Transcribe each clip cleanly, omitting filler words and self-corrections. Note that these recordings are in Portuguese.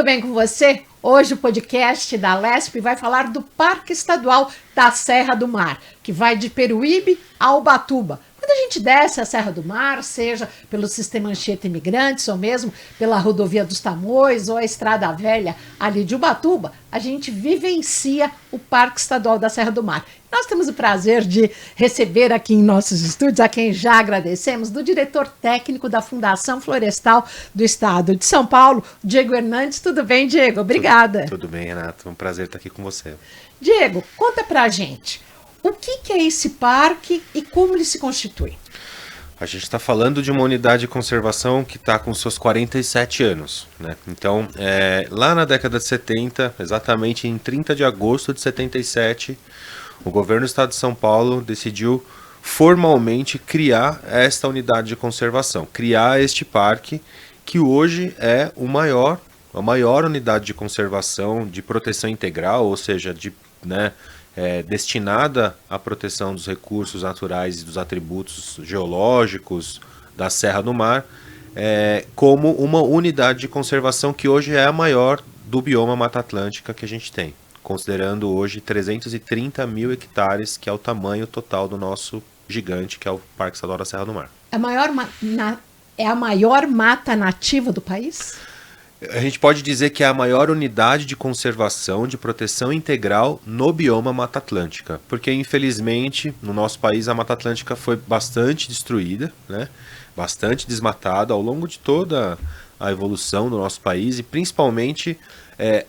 bem com você? Hoje o podcast da Lesp vai falar do Parque Estadual da Serra do Mar, que vai de Peruíbe a Ubatuba. Quando a gente desce a Serra do Mar, seja pelo Sistema Anchieta Imigrantes ou mesmo pela Rodovia dos Tamoios ou a Estrada Velha ali de Ubatuba, a gente vivencia o Parque Estadual da Serra do Mar. Nós temos o prazer de receber aqui em nossos estúdios, a quem já agradecemos, do diretor técnico da Fundação Florestal do Estado de São Paulo, Diego Hernandes. Tudo bem, Diego? Obrigada. Tudo bem, Renato. É um prazer estar aqui com você. Diego, conta pra gente, o que é esse parque e como ele se constitui? A gente está falando de uma unidade de conservação que está com seus 47 anos, né? Então, lá na década de 70, exatamente em 30 de agosto de 77, o governo do estado de São Paulo decidiu formalmente criar esta unidade de conservação, criar este parque que hoje é a maior unidade de conservação de proteção integral, ou seja, destinada à proteção dos recursos naturais e dos atributos geológicos da Serra do Mar, como uma unidade de conservação que hoje é a maior do bioma Mata Atlântica que a gente tem, considerando hoje 330 mil hectares, que é o tamanho total do nosso gigante, que é o Parque Estadual da Serra do Mar. É a maior mata nativa do país? A gente pode dizer que é a maior unidade de conservação, de proteção integral no bioma Mata Atlântica, porque infelizmente no nosso país a Mata Atlântica foi bastante destruída, né? Bastante desmatada ao longo de toda a evolução do nosso país e principalmente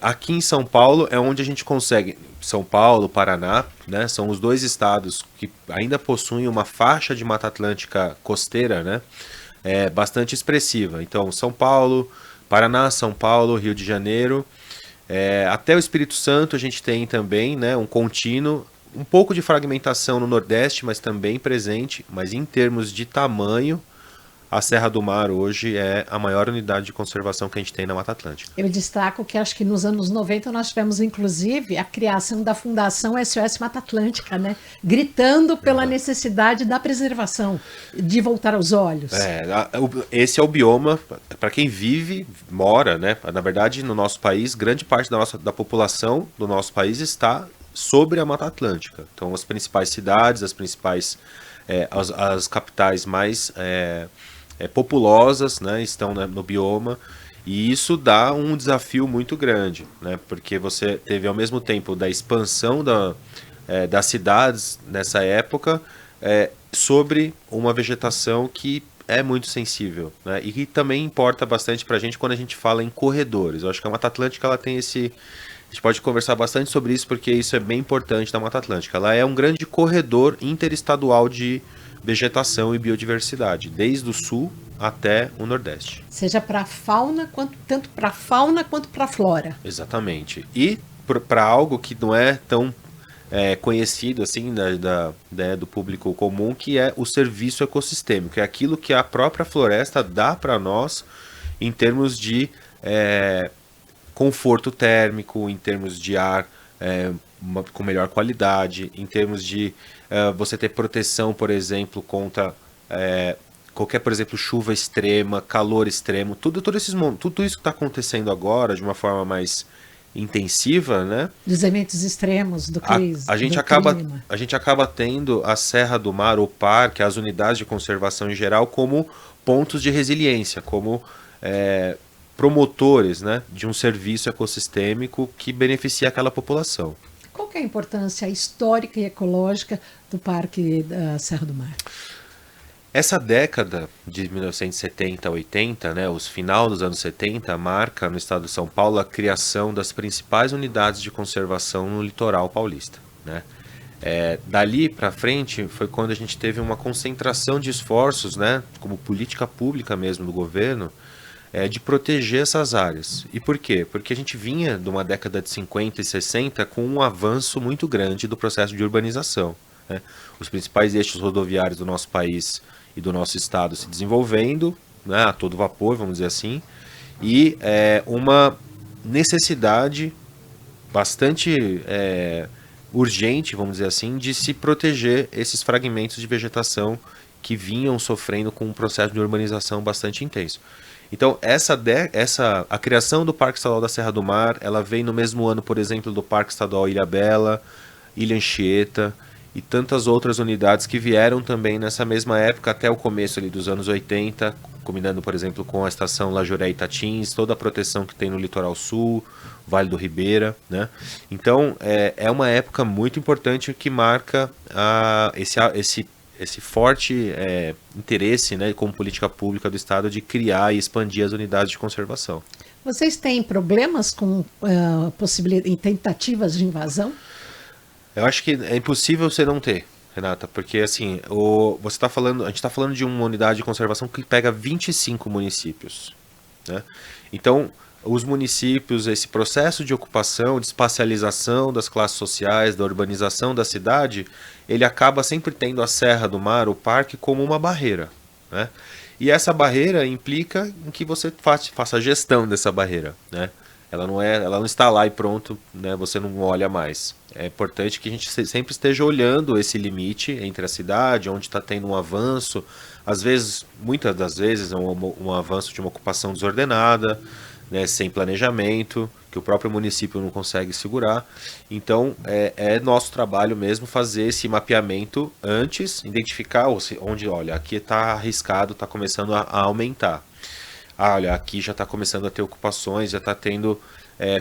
aqui em São Paulo é onde a gente consegue, São Paulo, Paraná, né? São os dois estados que ainda possuem uma faixa de Mata Atlântica costeira, né? Bastante expressiva. Então São Paulo, Paraná, São Paulo, Rio de Janeiro, até o Espírito Santo a gente tem também, né, um contínuo, um pouco de fragmentação no Nordeste, mas também presente, mas em termos de tamanho, a Serra do Mar hoje é a maior unidade de conservação que a gente tem na Mata Atlântica. Eu destaco que acho que nos anos 90 nós tivemos inclusive a criação da Fundação SOS Mata Atlântica, né? Gritando pela necessidade da preservação, de voltar aos olhos. Esse é o bioma, para quem vive, mora, né? Na verdade, no nosso país, grande parte da população do nosso país está sobre a Mata Atlântica. Então, as principais cidades, as principais, as capitais mais populosas, né, estão no bioma, e isso dá um desafio muito grande, né, porque você teve ao mesmo tempo da expansão das cidades nessa época sobre uma vegetação que é muito sensível, né, e que também importa bastante para a gente quando a gente fala em corredores. Eu acho que a Mata Atlântica ela tem esse... A gente pode conversar bastante sobre isso porque isso é bem importante da Mata Atlântica. Ela é um grande corredor interestadual de vegetação e biodiversidade, desde o sul até o nordeste. Seja para a fauna, tanto para a fauna quanto para a flora. Exatamente. E para algo que não é tão conhecido assim do público comum, que é o serviço ecossistêmico. É aquilo que a própria floresta dá para nós em termos de conforto térmico, em termos de ar com melhor qualidade, em termos de você ter proteção, por exemplo, contra qualquer, por exemplo, chuva extrema, calor extremo, tudo isso que está acontecendo agora de uma forma mais intensiva, né? Dos eventos extremos do clima. A gente acaba tendo a Serra do Mar, o parque, as unidades de conservação em geral, como pontos de resiliência, como promotores, né, de um serviço ecossistêmico que beneficia aquela população. Qual que é a importância histórica e ecológica do Parque da Serra do Mar? Essa década de 1970 a 80, né, os final dos anos 70, marca no estado de São Paulo a criação das principais unidades de conservação no litoral paulista, né? Dali para frente foi quando a gente teve uma concentração de esforços, né, como política pública mesmo do governo, de proteger essas áreas. E por quê? Porque a gente vinha de uma década de 50 e 60 com um avanço muito grande do processo de urbanização, né? Os principais eixos rodoviários do nosso país e do nosso estado se desenvolvendo, né, a todo vapor, vamos dizer assim, e uma necessidade bastante urgente, vamos dizer assim, de se proteger esses fragmentos de vegetação que vinham sofrendo com um processo de urbanização bastante intenso. Então, a criação do Parque Estadual da Serra do Mar, ela vem no mesmo ano, por exemplo, do Parque Estadual Ilhabela, Ilha Anchieta e tantas outras unidades que vieram também nessa mesma época, até o começo ali dos anos 80, combinando, por exemplo, com a estação Lajoré e Itatins, toda a proteção que tem no litoral sul, Vale do Ribeira, né? Então, é uma época muito importante que marca esse forte interesse, né, como política pública do Estado de criar e expandir as unidades de conservação. Vocês têm problemas com tentativas de invasão? Eu acho que é impossível você não ter, Renata, porque assim, a gente está falando de uma unidade de conservação que pega 25 municípios, né? Então, os municípios, esse processo de ocupação, de espacialização das classes sociais, da urbanização da cidade, ele acaba sempre tendo a Serra do Mar, o parque, como uma barreira, né? E essa barreira implica em que você faça a gestão dessa barreira, né? Ela não está lá e pronto, né? Você não olha mais. É importante que a gente sempre esteja olhando esse limite entre a cidade, onde está tendo um avanço. Às vezes, muitas das vezes, é um avanço de uma ocupação desordenada, né, sem planejamento, que o próprio município não consegue segurar. Então, é nosso trabalho mesmo fazer esse mapeamento antes, identificar onde, olha, aqui está arriscado, está começando a aumentar. Olha, aqui já está começando a ter ocupações, já está tendo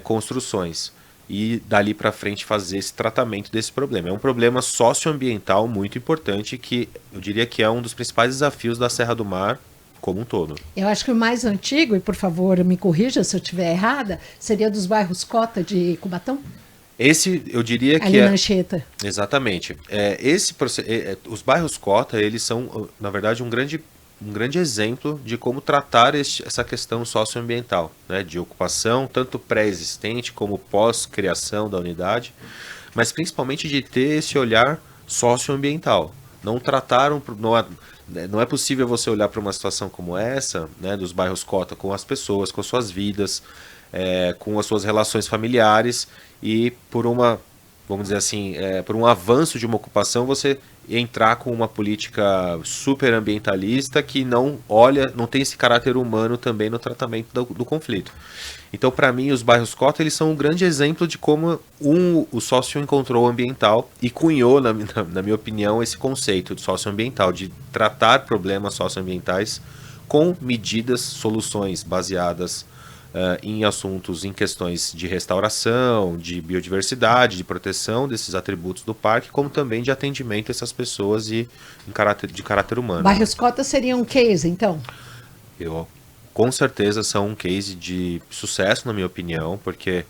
construções. E dali para frente fazer esse tratamento desse problema. É um problema socioambiental muito importante que eu diria que é um dos principais desafios da Serra do Mar como um todo. Eu acho que o mais antigo, e por favor me corrija se eu estiver errada, seria dos bairros Cota de Cubatão? Esse, eu diria ali que na Anchieta. Exatamente. Os bairros Cota, eles são, na verdade, um grande exemplo de como tratar essa questão socioambiental, né, de ocupação, tanto pré-existente como pós-criação da unidade, mas principalmente de ter esse olhar socioambiental. Não é possível você olhar para uma situação como essa, né, dos bairros Cota, com as pessoas, com as suas vidas, com as suas relações familiares e vamos dizer assim, por um avanço de uma ocupação, você entrar com uma política super ambientalista que não tem esse caráter humano também no tratamento do conflito. Então, para mim, os bairros Cota, eles são um grande exemplo de como o socioencontrol ambiental e cunhou, na minha opinião, esse conceito de socioambiental, de tratar problemas socioambientais com medidas, soluções baseadas em assuntos, em questões de restauração, de biodiversidade, de proteção desses atributos do parque, como também de atendimento a essas pessoas de caráter humano. Bairros Cota seria um case, então? Com certeza são um case de sucesso, na minha opinião, porque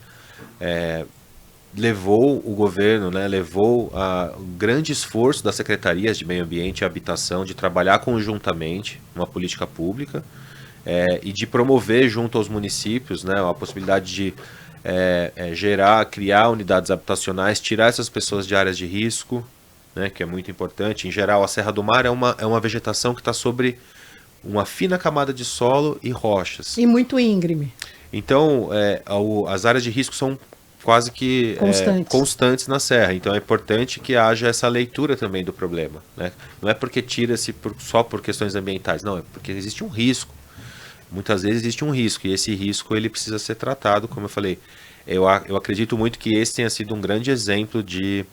levou o governo, né, levou um grande esforço das secretarias de Meio Ambiente e Habitação de trabalhar conjuntamente uma política pública, e de promover junto aos municípios, né, a possibilidade de criar unidades habitacionais, tirar essas pessoas de áreas de risco, né, que é muito importante. Em geral, a Serra do Mar é uma vegetação que está sobre uma fina camada de solo e rochas. E muito íngreme. Então, as áreas de risco são quase que constantes na serra. Então é importante que haja essa leitura também do problema, né? Não é porque tira-se só por questões ambientais, não, é porque existe um risco. Muitas vezes existe um risco, e esse risco ele precisa ser tratado, como eu falei. Eu acredito muito que esse tenha sido um grande exemplo de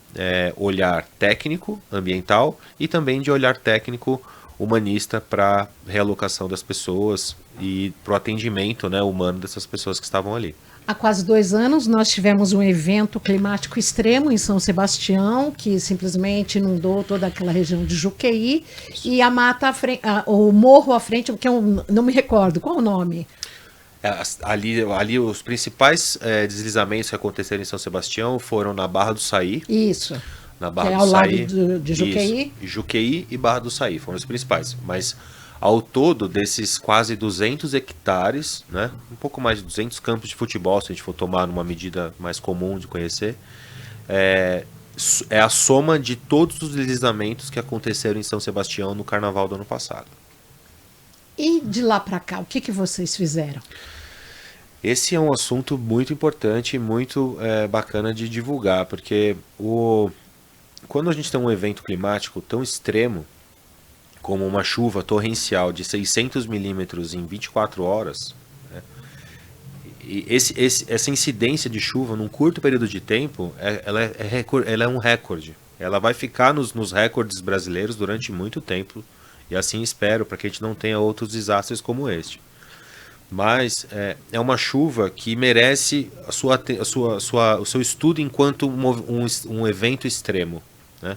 olhar técnico, ambiental, e também de olhar técnico humanista para realocação das pessoas e para o atendimento, né, humano dessas pessoas que estavam ali. Há quase 2 anos nós tivemos um evento climático extremo em São Sebastião, que simplesmente inundou toda aquela região de Juqueí. Isso. E a mata, o morro à frente, porque eu não me recordo, qual o nome? Ali os principais deslizamentos que aconteceram em São Sebastião foram na Barra do Saí. Isso. Na Barra que do ao Saí. Lado de Juqueí. Isso. Juqueí e Barra do Saí foram os principais. Mas ao todo, desses quase 200 hectares, né, um pouco mais de 200 campos de futebol, se a gente for tomar numa medida mais comum de conhecer, é a soma de todos os deslizamentos que aconteceram em São Sebastião no Carnaval do ano passado. E de lá para cá, o que vocês fizeram? Esse é um assunto muito importante e muito bacana de divulgar, porque quando a gente tem um evento climático tão extremo, como uma chuva torrencial de 600 milímetros em 24 horas, né? E essa incidência de chuva num curto período de tempo, ela é um recorde. Ela vai ficar nos recordes brasileiros durante muito tempo, e assim espero, para que a gente não tenha outros desastres como este. Mas é uma chuva que merece o seu estudo enquanto um evento extremo, né?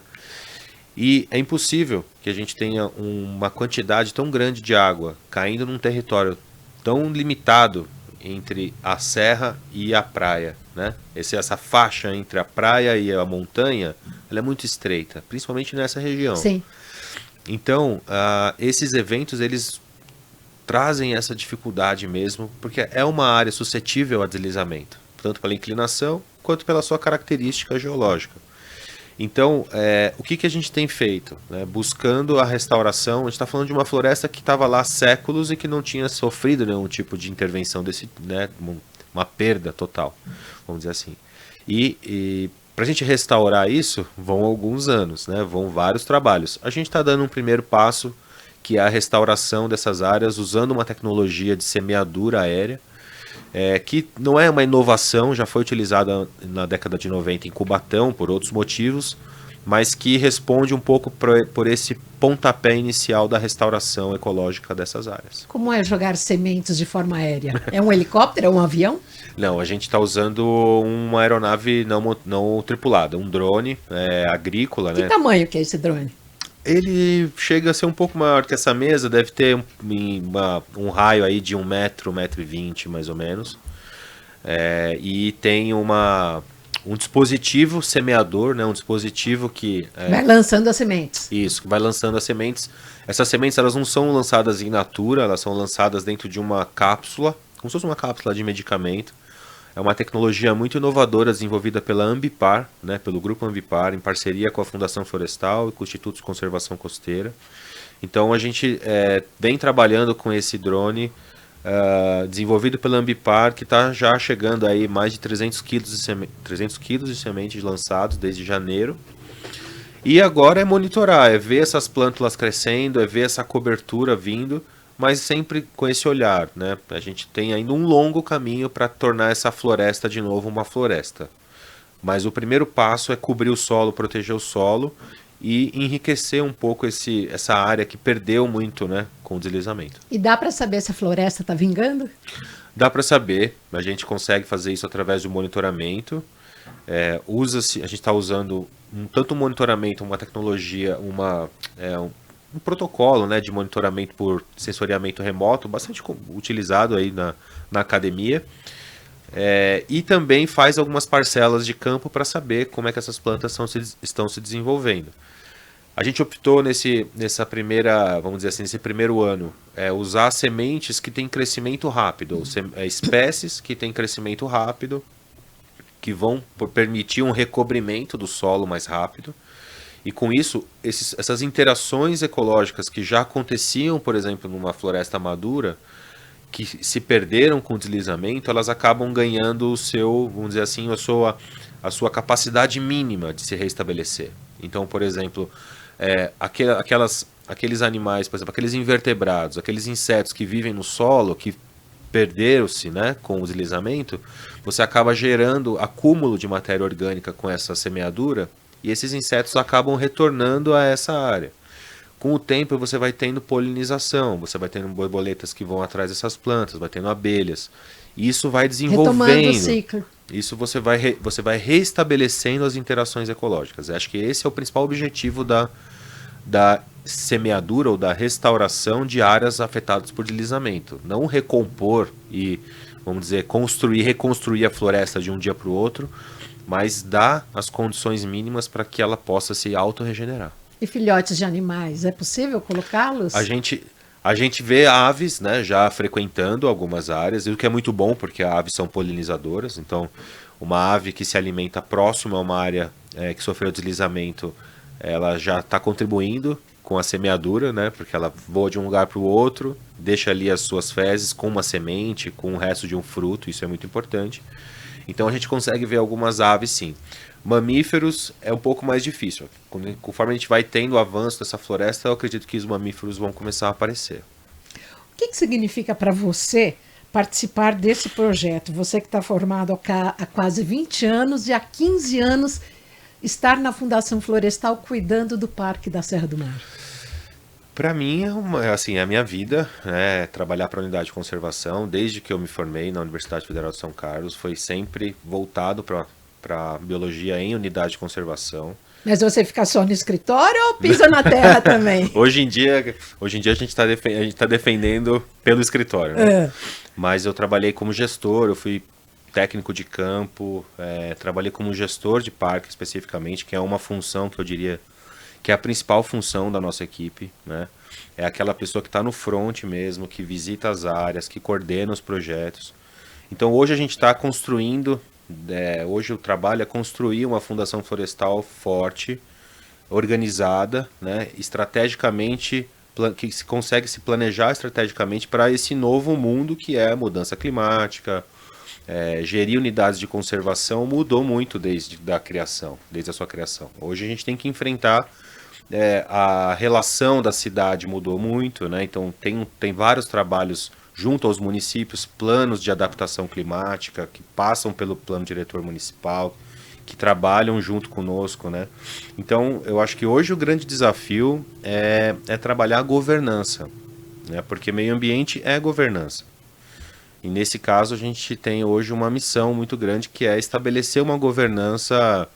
E é impossível que a gente tenha uma quantidade tão grande de água caindo num território tão limitado entre a serra e a praia, né? Essa faixa entre a praia e a montanha, ela é muito estreita, principalmente nessa região. Sim. Então, esses eventos, eles trazem essa dificuldade mesmo, porque é uma área suscetível a deslizamento, tanto pela inclinação quanto pela sua característica geológica. Então, o que a gente tem feito? Né? Buscando a restauração, a gente está falando de uma floresta que estava lá há séculos e que não tinha sofrido nenhum tipo de intervenção, né? Uma perda total, vamos dizer assim. E para a gente restaurar isso, vão alguns anos, né? Vão vários trabalhos. A gente está dando um primeiro passo, que é a restauração dessas áreas usando uma tecnologia de semeadura aérea, que não é uma inovação, já foi utilizada na década de 90 em Cubatão por outros motivos, mas que responde um pouco por esse pontapé inicial da restauração ecológica dessas áreas. Como é jogar sementes de forma aérea? É um helicóptero? É um avião? Não, a gente está usando uma aeronave não tripulada, um drone agrícola. Que tamanho que é esse drone? Ele chega a ser um pouco maior que essa mesa, deve ter um raio aí de 1 metro, 1,20 m mais ou menos. E tem um dispositivo semeador, né? Um dispositivo que... vai lançando as sementes. Isso, que vai lançando as sementes. Essas sementes, elas não são lançadas in natura, elas são lançadas dentro de uma cápsula, como se fosse uma cápsula de medicamento. É uma tecnologia muito inovadora desenvolvida pela Ambipar, né, pelo Grupo Ambipar, em parceria com a Fundação Florestal e com o Instituto de Conservação Costeira. Então a gente vem trabalhando com esse drone desenvolvido pela Ambipar, que está já chegando aí mais de 300 quilos de sementes lançados desde janeiro. E agora é monitorar, é ver essas plântulas crescendo, é ver essa cobertura vindo, mas sempre com esse olhar, né? A gente tem ainda um longo caminho para tornar essa floresta de novo uma floresta. Mas o primeiro passo é cobrir o solo, proteger o solo e enriquecer um pouco essa área que perdeu muito, né, com o deslizamento. E dá para saber se a floresta está vingando? Dá para saber, a gente consegue fazer isso através do monitoramento. A gente está usando tanto um monitoramento, uma tecnologia, um protocolo, né, de monitoramento por sensoriamento remoto, bastante utilizado aí na academia, e também faz algumas parcelas de campo para saber como é que essas plantas estão se desenvolvendo. A gente optou nesse primeiro ano, usar sementes que têm crescimento rápido, espécies que têm crescimento rápido, que vão permitir um recobrimento do solo mais rápido. E com isso, essas interações ecológicas que já aconteciam, por exemplo, numa floresta madura, que se perderam com o deslizamento, elas acabam ganhando vamos dizer assim, a sua capacidade mínima de se restabelecer. Então, por exemplo, aqueles animais, por exemplo, aqueles invertebrados, aqueles insetos que vivem no solo, que perderam-se, né, com o deslizamento, você acaba gerando acúmulo de matéria orgânica com essa semeadura, e esses insetos acabam retornando a essa área. Com o tempo você vai tendo polinização, você vai tendo borboletas que vão atrás dessas plantas, vai tendo abelhas. E isso vai desenvolvendo. Retomando o ciclo. Isso você vai restabelecendo as interações ecológicas. Eu acho que esse é o principal objetivo da semeadura ou da restauração de áreas afetadas por deslizamento. Não recompor e, vamos dizer, reconstruir a floresta de um dia para o outro, mas dar as condições mínimas para que ela possa se autorregenerar. E filhotes de animais, é possível colocá-los? A gente vê aves, né, já frequentando algumas áreas, o que é muito bom, porque as aves são polinizadoras. Então, uma ave que se alimenta próximo a uma área que sofreu deslizamento, ela já está contribuindo com a semeadura, né, porque ela voa de um lugar para o outro, deixa ali as suas fezes com uma semente, com o resto de um fruto, isso é muito importante. Então a gente consegue ver algumas aves sim, Mamíferos é um pouco mais difícil. Conforme a gente vai tendo o avanço dessa floresta, eu acredito que os mamíferos vão começar a aparecer. O que significa para você participar desse projeto? Você que está formado há quase 20 anos e há 15 anos estar na Fundação Florestal cuidando do Parque da Serra do Mar. Para mim, é a minha vida, né? Trabalhar para a unidade de conservação, desde que eu me formei na Universidade Federal de São Carlos, foi sempre voltado para biologia em unidade de conservação. Mas você fica só no escritório ou pisa na terra também? Hoje em dia a gente está defendendo pelo escritório, né? Mas eu trabalhei como gestor, eu fui técnico de campo, trabalhei como gestor de parque especificamente, que é uma função que eu diria que é a principal função da nossa equipe, né? É aquela pessoa que está no front mesmo, que visita as áreas, que coordena os projetos. Então hoje a gente está construindo, hoje o trabalho é construir uma fundação florestal forte, organizada, né? Estrategicamente, que se consegue se planejar estrategicamente para esse novo mundo que é a mudança climática. Gerir unidades de conservação mudou muito desde a sua criação. Hoje a gente tem que enfrentar a relação da cidade mudou muito, né? Então tem vários trabalhos junto aos municípios, planos de adaptação climática que passam pelo plano diretor municipal, que trabalham junto conosco, né? Então eu acho que hoje o grande desafio é trabalhar a governança, né? Porque meio ambiente é governança. E nesse caso a gente tem hoje uma missão muito grande que é estabelecer uma governança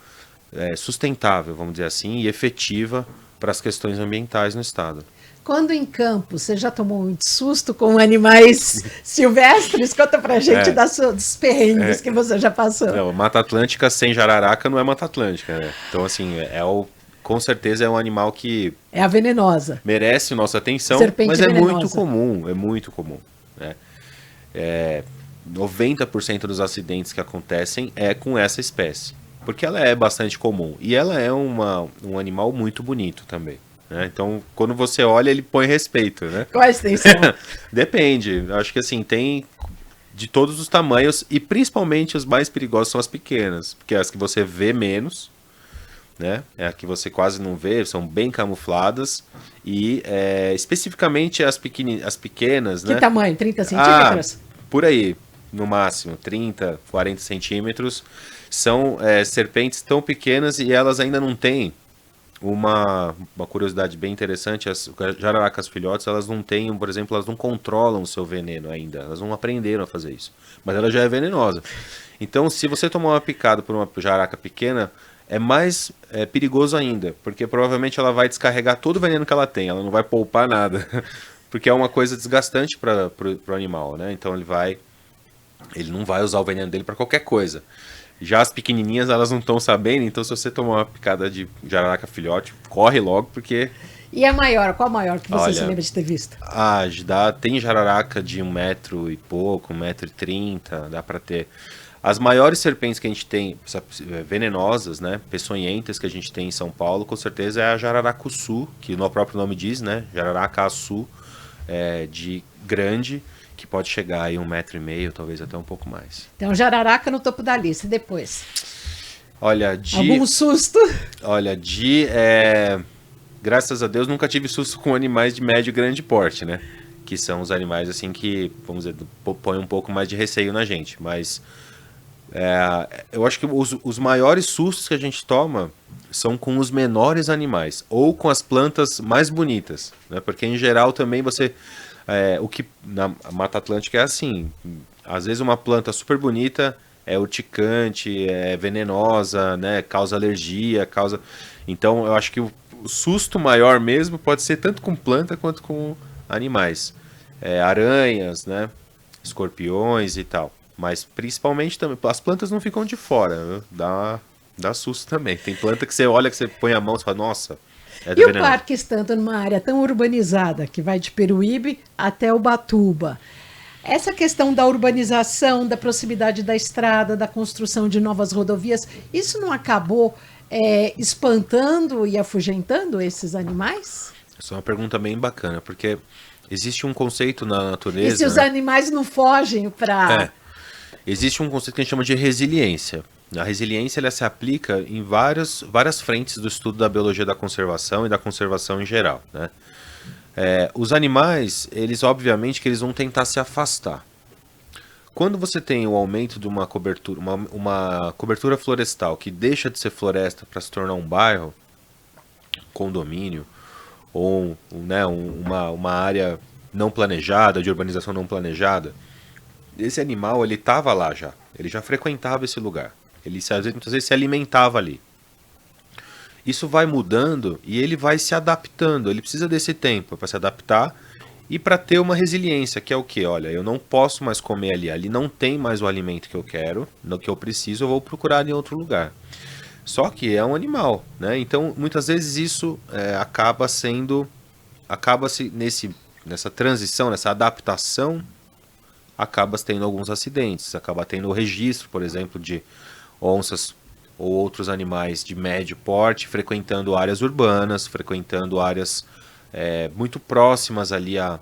sustentável, vamos dizer assim, e efetiva para as questões ambientais no estado. Quando em campo, você já tomou muito susto com animais silvestres? Conta pra gente dos perrengues que você já passou. Não, Mata Atlântica sem jararaca não é Mata Atlântica, né? Então, assim, com certeza é um animal que... É a venenosa. Merece nossa atenção, Serpente mas venenosa. É muito comum, né? 90% dos acidentes que acontecem é com essa espécie, porque ela é bastante comum e ela é um animal muito bonito também, né? Então, quando você olha, ele põe respeito, né? Quais tem são? Depende, acho que assim, tem de todos os tamanhos e principalmente os mais perigosos são as pequenas, porque é as que você vê menos, né? É a que você quase não vê, são bem camufladas e especificamente as pequenas, né? Que tamanho? 30 centímetros? Por aí, no máximo, 30, 40 centímetros. São serpentes tão pequenas e elas ainda não têm uma curiosidade bem interessante. As jararacas filhotes, elas não têm, por exemplo, elas não controlam o seu veneno ainda. Elas não aprenderam a fazer isso. Mas ela já é venenosa. Então, se você tomar uma picada por uma jararaca pequena, é mais perigoso ainda, porque provavelmente ela vai descarregar todo o veneno que ela tem, ela não vai poupar nada, porque é uma coisa desgastante para o animal, né? Então ele não vai usar o veneno dele para qualquer coisa. Já as pequenininhas, elas não estão sabendo, então se você tomar uma picada de jararaca filhote, corre logo, porque... E a maior? Qual a maior que você se lembra de ter visto? Tem jararaca de 1 metro e pouco, 1,30 m, dá para ter... As maiores serpentes que a gente tem, venenosas, né, peçonhentas que a gente tem em São Paulo, com certeza é a jararacuçu, que no próprio nome diz, né, jararaca-açu, de grande, que pode chegar aí 1,5 m, talvez até um pouco mais. Então, jararaca no topo da lista, e depois? Olha, algum susto? Olha, graças a Deus, nunca tive susto com animais de médio e grande porte, né, que são os animais, assim, que, vamos dizer, põem um pouco mais de receio na gente, mas... eu acho que os maiores sustos que a gente toma são com os menores animais ou com as plantas mais bonitas, né? Porque em geral também o que na Mata Atlântica é assim, às vezes uma planta super bonita é urticante, é venenosa, né? Causa alergia, então eu acho que o susto maior mesmo pode ser tanto com planta quanto com animais, aranhas, né? Escorpiões e tal. Mas principalmente também, as plantas não ficam de fora, viu? Dá susto também. Tem planta que você olha, que você põe a mão e fala, nossa, E venenoso. O parque estando numa área tão urbanizada, que vai de Peruíbe até Ubatuba, essa questão da urbanização, da proximidade da estrada, da construção de novas rodovias, isso não acabou espantando e afugentando esses animais? Essa é uma pergunta bem bacana, porque existe um conceito na natureza... E se os animais não fogem para... Existe um conceito que a gente chama de resiliência. A resiliência ela se aplica em várias frentes do estudo da biologia da conservação e da conservação em geral, né? Os animais, eles obviamente que eles vão tentar se afastar. Quando você tem o aumento de uma cobertura florestal que deixa de ser floresta para se tornar um bairro, condomínio, ou né, uma área não planejada, de urbanização não planejada, esse animal ele estava lá já, ele já frequentava esse lugar, muitas vezes se alimentava ali. Isso vai mudando e ele vai se adaptando, ele precisa desse tempo para se adaptar e para ter uma resiliência, que é o que? Olha, eu não posso mais comer ali não tem mais o alimento que eu quero, no que eu preciso, eu vou procurar em outro lugar. Só que é um animal, né? Então, muitas vezes isso acaba-se nessa transição, nessa adaptação, acaba tendo alguns acidentes, acaba tendo o registro, por exemplo, de onças ou outros animais de médio porte frequentando áreas urbanas, frequentando áreas muito próximas ali a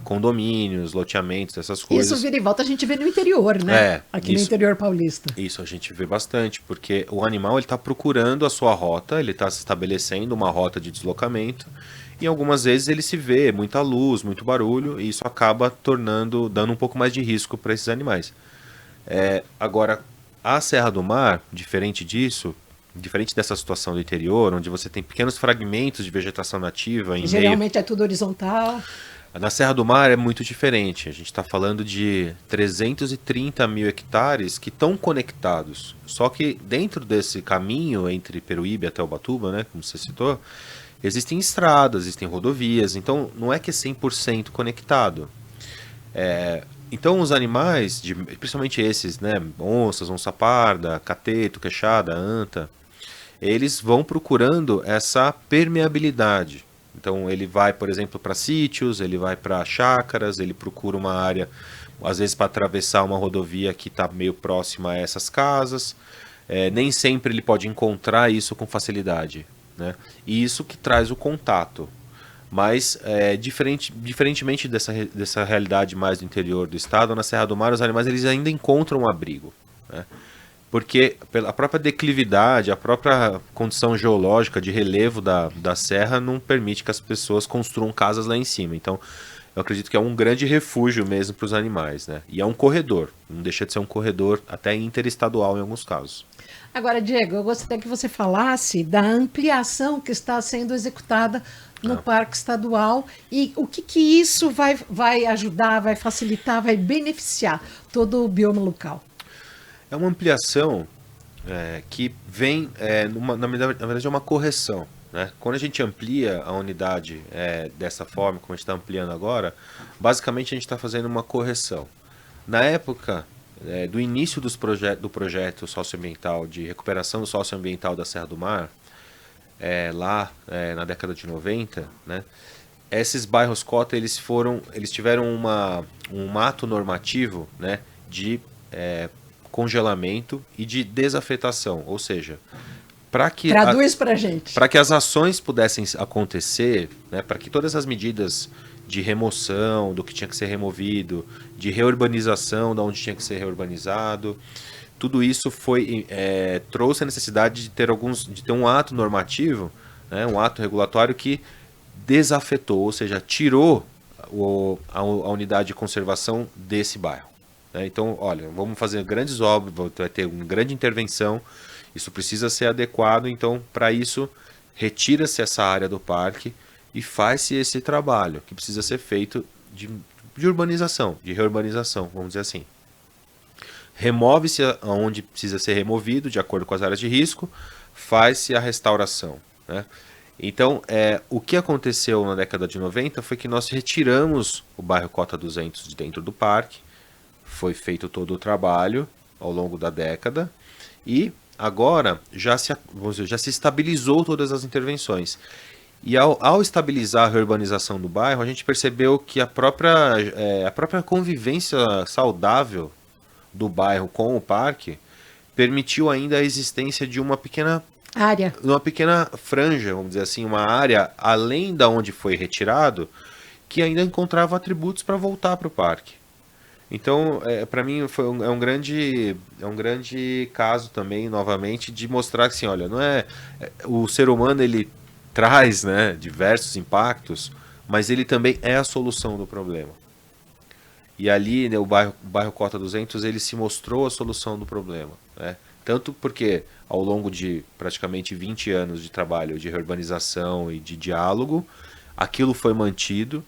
condomínios, loteamentos, essas coisas. Isso vira e volta a gente vê no interior, né? Aqui no interior paulista. Isso a gente vê bastante, porque o animal está procurando a sua rota, ele está se estabelecendo uma rota de deslocamento, e algumas vezes ele se vê muita luz, muito barulho, e isso acaba dando um pouco mais de risco para esses animais. Agora, a Serra do Mar, diferente dessa situação do interior, onde você tem pequenos fragmentos de vegetação nativa geralmente é tudo horizontal. Na Serra do Mar é muito diferente. A gente está falando de 330 mil hectares que estão conectados. Só que dentro desse caminho entre Peruíbe até Ubatuba, né, como você citou, existem estradas, existem rodovias. Então não é que é 100% conectado. Então os animais, principalmente esses, né, onças, onça parda, cateto, queixada, anta, eles vão procurando essa permeabilidade. Então ele vai, por exemplo, para sítios, ele vai para chácaras, ele procura uma área, às vezes para atravessar uma rodovia que está meio próxima a essas casas. Nem sempre ele pode encontrar isso com facilidade, né? E isso que traz o contato. Mas, diferentemente dessa realidade mais do interior do estado, na Serra do Mar, os animais eles ainda encontram um abrigo, né? Porque a própria declividade, a própria condição geológica de relevo da serra não permite que as pessoas construam casas lá em cima. Então, eu acredito que é um grande refúgio mesmo para os animais, né? E é um corredor, não deixa de ser um corredor até interestadual em alguns casos. Agora, Diego, eu gostaria que você falasse da ampliação que está sendo executada no Parque Estadual e o que isso vai ajudar, vai facilitar, vai beneficiar todo o bioma local. É uma ampliação que vem, na verdade, é uma correção, né? Quando a gente amplia a unidade dessa forma, como a gente está ampliando agora, basicamente a gente está fazendo uma correção. Na época do início do projeto socioambiental de recuperação socioambiental da Serra do Mar, na década de 90, né, esses bairros cota eles tiveram um ato normativo, né, de congelamento e de desafetação, ou seja, traduz para a gente. Para que as ações pudessem acontecer, né, para que todas as medidas de remoção do que tinha que ser removido, de reurbanização da onde tinha que ser reurbanizado, tudo isso trouxe a necessidade de ter um ato normativo, né, um ato regulatório que desafetou, ou seja, tirou a unidade de conservação desse bairro. Então, olha, vamos fazer grandes obras, vai ter uma grande intervenção, isso precisa ser adequado, então, para isso, retira-se essa área do parque e faz-se esse trabalho que precisa ser feito de urbanização, de reurbanização, vamos dizer assim. Remove-se aonde precisa ser removido, de acordo com as áreas de risco, faz-se a restauração, né? Então, o que aconteceu na década de 90 foi que nós retiramos o bairro Cota 200 de dentro do parque, foi feito todo o trabalho ao longo da década e agora já se estabilizou todas as intervenções. E ao estabilizar a reurbanização do bairro, a gente percebeu que a própria convivência saudável do bairro com o parque permitiu ainda a existência de uma pequena franja, vamos dizer assim, uma área além da onde foi retirado, que ainda encontrava atributos para voltar para o parque. Então, para mim, é um grande caso também, novamente, de mostrar que, assim, olha, não o ser humano, ele traz, né, diversos impactos, mas ele também é a solução do problema. E ali, né, o bairro Cota 200, ele se mostrou a solução do problema, né? Tanto porque, ao longo de praticamente 20 anos de trabalho de reurbanização e de diálogo, aquilo foi mantido,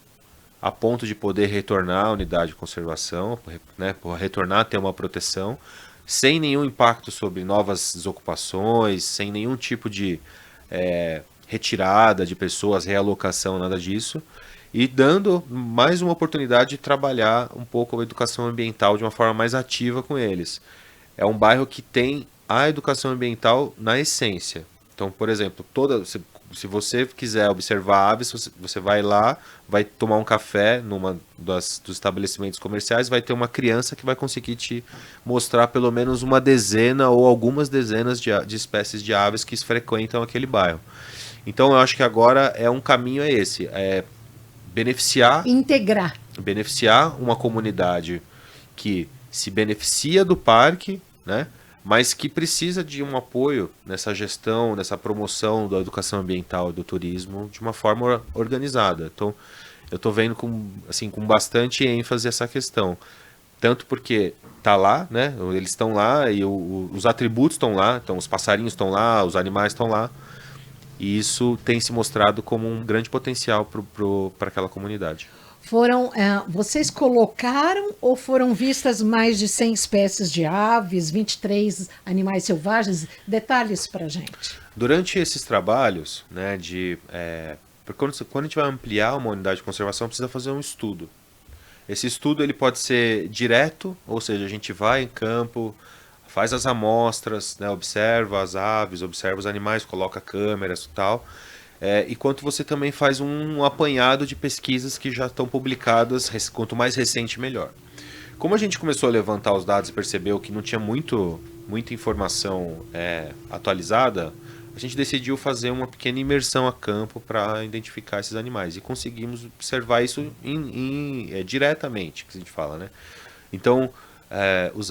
a ponto de poder retornar à unidade de conservação, né, retornar a ter uma proteção, sem nenhum impacto sobre novas desocupações, sem nenhum tipo de retirada de pessoas, realocação, nada disso, e dando mais uma oportunidade de trabalhar um pouco a educação ambiental de uma forma mais ativa com eles. É um bairro que tem a educação ambiental na essência. Então, por exemplo, se você quiser observar aves, você vai lá, vai tomar um café dos estabelecimentos comerciais, vai ter uma criança que vai conseguir te mostrar pelo menos uma dezena ou algumas dezenas de espécies de aves que frequentam aquele bairro. Então, eu acho que agora um caminho esse, beneficiar uma comunidade que se beneficia do parque, né? Mas que precisa de um apoio nessa gestão, nessa promoção da educação ambiental e do turismo de uma forma organizada. Então, eu estou vendo com bastante ênfase essa questão. Tanto porque está lá, né? Eles estão lá e os atributos estão lá, então os passarinhos estão lá, os animais estão lá. E isso tem se mostrado como um grande potencial para aquela comunidade. Vocês colocaram ou foram vistas mais de 100 espécies de aves, 23 animais selvagens? Detalhes para a gente. Durante esses trabalhos, né, porque quando a gente vai ampliar uma unidade de conservação, precisa fazer um estudo. Esse estudo ele pode ser direto, ou seja, a gente vai em campo, faz as amostras, né, observa as aves, observa os animais, coloca câmeras e tal. Enquanto você também faz um apanhado de pesquisas que já estão publicadas, quanto mais recente, melhor. Como a gente começou a levantar os dados e percebeu que não tinha muita informação atualizada, a gente decidiu fazer uma pequena imersão a campo para identificar esses animais. E conseguimos observar isso diretamente, que a gente fala, né? Então,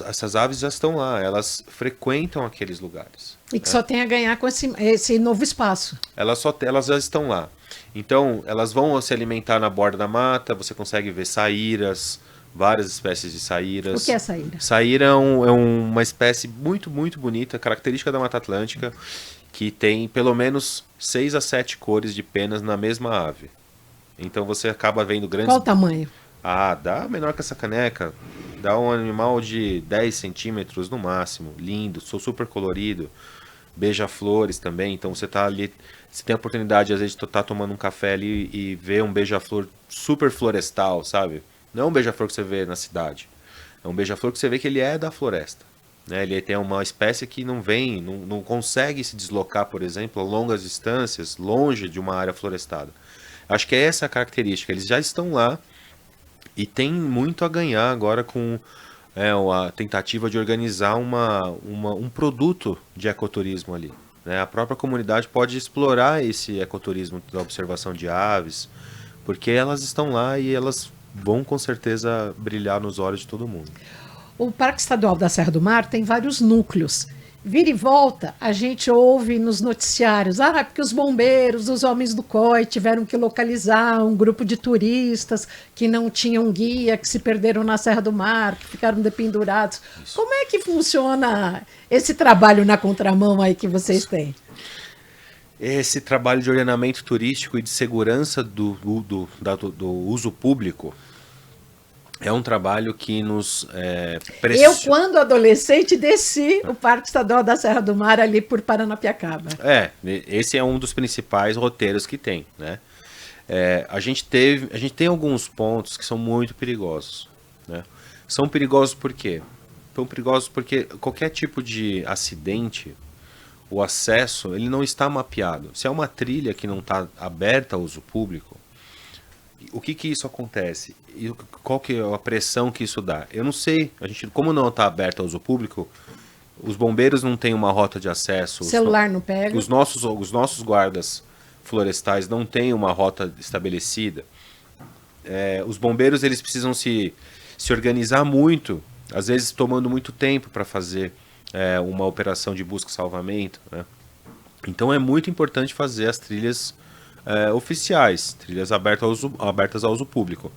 essas aves já estão lá, elas frequentam aqueles lugares. E que só tem a ganhar com esse novo espaço. Elas já estão lá. Então, elas vão se alimentar na borda da mata, você consegue ver saíras, várias espécies de saíras. O que é saíra? Saíra é uma espécie muito, muito bonita, característica da Mata Atlântica, que tem pelo menos 6 a 7 cores de penas na mesma ave. Então você acaba vendo grandes... Qual o tamanho? Dá menor que essa caneca. Dá um animal de 10 centímetros no máximo. Lindo, super colorido. Beija-flores também. Então você tá ali, você tem a oportunidade às vezes de estar tomando um café ali e ver um beija-flor super florestal, sabe? Não é um beija-flor que você vê na cidade. É um beija-flor que você vê que ele é da floresta. Né? Ele tem uma espécie que não consegue se deslocar, por exemplo, a longas distâncias, longe de uma área florestada. Acho que é essa a característica. Eles já estão lá. E tem muito a ganhar agora com a tentativa de organizar um produto de ecoturismo ali. Né? A própria comunidade pode explorar esse ecoturismo da observação de aves, porque elas estão lá e elas vão com certeza brilhar nos olhos de todo mundo. O Parque Estadual da Serra do Mar tem vários núcleos. Vira e volta, a gente ouve nos noticiários, porque os bombeiros, os homens do COI tiveram que localizar um grupo de turistas que não tinham guia, que se perderam na Serra do Mar, que ficaram dependurados. Isso. Como é que funciona esse trabalho na contramão aí que vocês têm? Esse trabalho de ordenamento turístico e de segurança do uso público é um trabalho que nos Eu, quando adolescente, desci o Parque Estadual da Serra do Mar ali por Paranapiacaba. Esse é um dos principais roteiros que tem, né? A gente tem alguns pontos que são muito perigosos, né? São perigosos por quê? São perigosos porque qualquer tipo de acidente, o acesso, ele não está mapeado. Se é uma trilha que não está aberta ao uso público, o que isso acontece? E qual que é a pressão que isso dá? Eu não sei. Como não está aberto ao uso público, os bombeiros não têm uma rota de acesso. O celular não pega. Os nossos guardas florestais não têm uma rota estabelecida. Os bombeiros eles precisam se se organizar muito, às vezes tomando muito tempo para fazer uma operação de busca e salvamento, né? Então é muito importante fazer as trilhas oficiais, trilhas abertas ao uso público.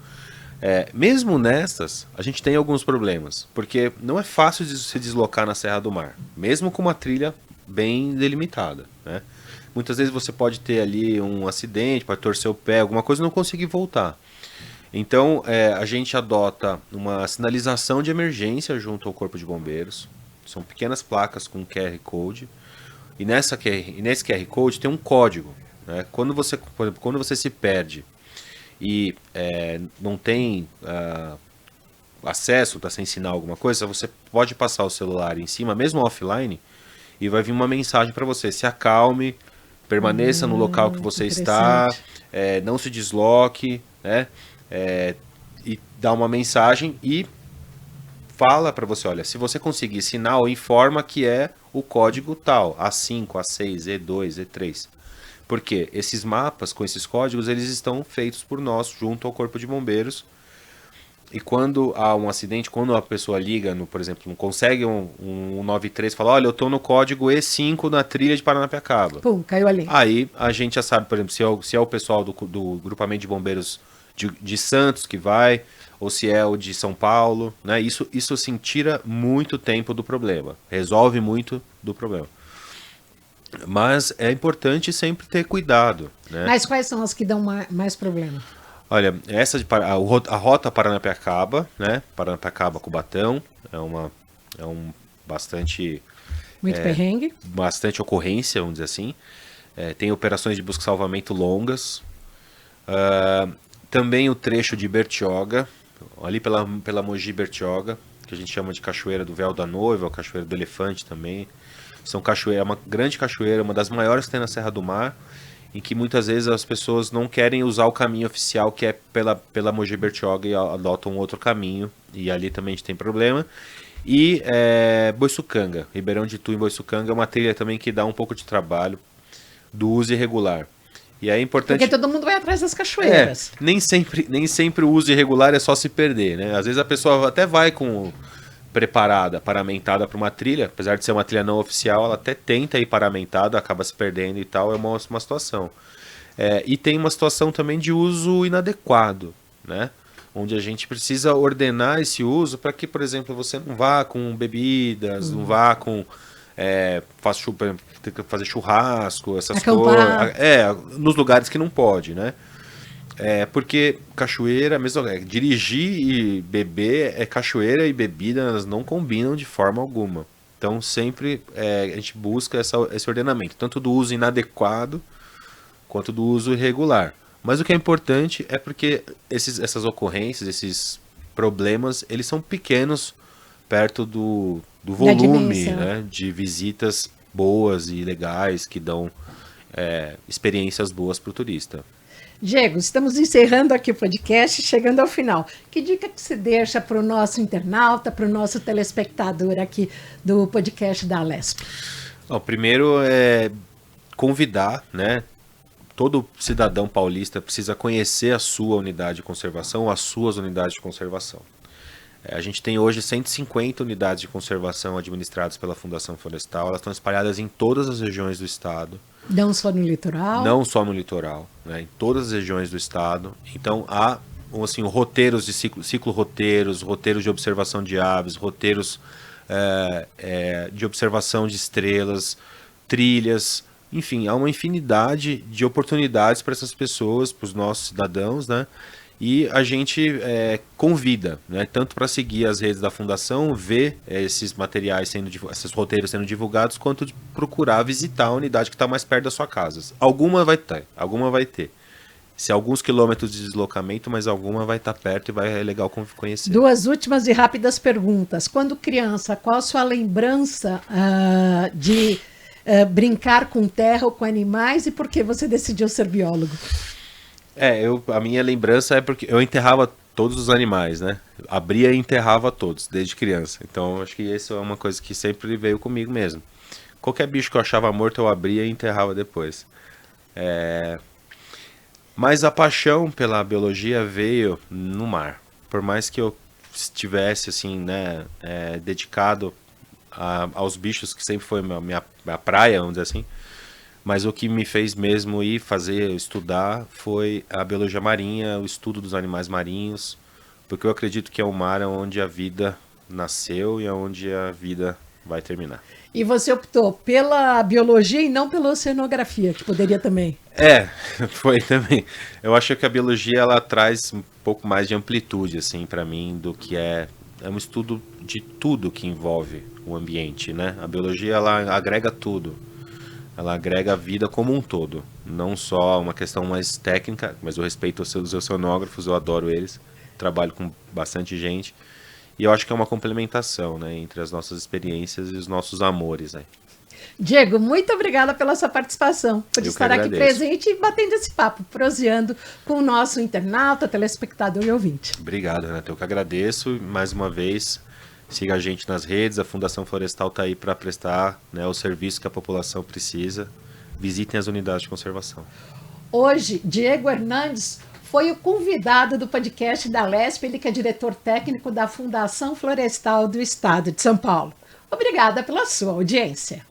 Mesmo nessas, a gente tem alguns problemas, porque não é fácil de se deslocar na Serra do Mar, mesmo com uma trilha bem delimitada, né? Muitas vezes você pode ter ali um acidente, pode torcer o pé, alguma coisa e não conseguir voltar. Então, a gente adota uma sinalização de emergência junto ao Corpo de Bombeiros. São pequenas placas com QR Code. E nesse QR Code tem um código, né? Quando você se perde e não tem acesso, está sem sinal, alguma coisa, você pode passar o celular em cima, mesmo offline, e vai vir uma mensagem para você: se acalme, permaneça no local que você está, não se desloque, né? E dá uma mensagem e fala para você: olha, se você conseguir sinal, informa que é o código tal, A5, A6, E2, E3. Porque esses mapas com esses códigos, eles estão feitos por nós, junto ao Corpo de Bombeiros. E quando há um acidente, quando a pessoa liga, por exemplo, não consegue um 93, fala: olha, eu estou no código E5 na trilha de Paranapiacaba. Pum, caiu ali. Aí a gente já sabe, por exemplo, se é o pessoal do grupamento de bombeiros de Santos que vai, ou se é o de São Paulo, né? Isso assim, tira muito tempo do problema, resolve muito do problema. Mas é importante sempre ter cuidado, né? Mas quais são as que dão mais problema? Olha, a rota Paranapiacaba, né? Paranapiacaba-Cubatão, é um bastante Muito perrengue. bastante ocorrência, vamos dizer assim. Tem operações de busca e salvamento longas. Também o trecho de Bertioga, ali pela Mogi Bertioga, que a gente chama de Cachoeira do Véu da Noiva, Cachoeira do Elefante também. É uma grande cachoeira, uma das maiores que tem na Serra do Mar, em que muitas vezes as pessoas não querem usar o caminho oficial, que é pela Mogi Bertioga, e adotam outro caminho, e ali também a gente tem problema. E Boiçucanga, Ribeirão de Itu em Boiçucanga, é uma trilha também que dá um pouco de trabalho do uso irregular. E é importante... Porque todo mundo vai atrás das cachoeiras. Nem sempre o uso irregular é só se perder, né? Às vezes a pessoa até vai preparada, paramentada para uma trilha, apesar de ser uma trilha não oficial, ela até tenta ir paramentada, acaba se perdendo e tal, é uma situação. E tem uma situação também de uso inadequado, né? Onde a gente precisa ordenar esse uso para que, por exemplo, você não vá com bebidas, não vá com... fazer churrasco, essas Acampar. coisas. Nos lugares que não pode, né? Porque cachoeira, mesmo dirigir e beber, cachoeira e bebida, elas não combinam de forma alguma. Então sempre a gente busca esse ordenamento, tanto do uso inadequado quanto do uso irregular. Mas o que é importante é porque essas ocorrências, esses problemas, eles são pequenos perto do volume, né, de visitas boas e legais que dão experiências boas para o turista. Diego, estamos encerrando aqui o podcast, chegando ao final. Que dica que você deixa para o nosso internauta, para o nosso telespectador aqui do podcast da Alesp? Primeiro é convidar, né? Todo cidadão paulista precisa conhecer a sua unidade de conservação, as suas unidades de conservação. A gente tem hoje 150 unidades de conservação administradas pela Fundação Florestal. Elas estão espalhadas em todas as regiões do estado. Não só no litoral? Não só no litoral, né? Em todas as regiões do estado. Então há assim, roteiros de ciclo-roteiros, roteiros de observação de aves, roteiros de observação de estrelas, trilhas. Enfim, há uma infinidade de oportunidades para essas pessoas, para os nossos cidadãos, né? E a gente convida, né, tanto para seguir as redes da Fundação, ver esses materiais, esses roteiros sendo divulgados, quanto de procurar visitar a unidade que está mais perto da sua casa. Alguma vai ter. Se alguns quilômetros de deslocamento, mas alguma vai estar perto e é legal conhecer. 2 últimas e rápidas perguntas. Quando criança, qual a sua lembrança de brincar com terra ou com animais e por que você decidiu ser biólogo? A minha lembrança é porque eu enterrava todos os animais, né? Abria e enterrava todos, desde criança. Então, acho que isso é uma coisa que sempre veio comigo mesmo. Qualquer bicho que eu achava morto, eu abria e enterrava depois. Mas a paixão pela biologia veio no mar. Por mais que eu estivesse assim, né, dedicado aos bichos, que sempre foi minha praia, vamos dizer assim. Mas o que me fez mesmo ir fazer, estudar, foi a biologia marinha, o estudo dos animais marinhos, porque eu acredito que é o mar onde a vida nasceu e é onde a vida vai terminar. E você optou pela biologia e não pela oceanografia, que poderia também. Foi também. Eu acho que a biologia ela traz um pouco mais de amplitude assim para mim do que é um estudo de tudo que envolve o ambiente, né? A biologia ela agrega tudo. Ela agrega a vida como um todo, não só uma questão mais técnica, mas eu respeito os seus oceanógrafos, eu adoro eles, trabalho com bastante gente, e eu acho que é uma complementação, né, entre as nossas experiências e os nossos amores, né. Diego, muito obrigada pela sua participação, por Eu que estar aqui agradeço. presente e batendo esse papo, proseando com o nosso internauta, telespectador e ouvinte. Obrigado, Renato, eu que agradeço, mais uma vez, siga a gente nas redes, a Fundação Florestal está aí para prestar, né, o serviço que a população precisa, visitem as unidades de conservação. Hoje, Diego Hernandes foi o convidado do podcast da LESP, ele que é diretor técnico da Fundação Florestal do Estado de São Paulo. Obrigada pela sua audiência.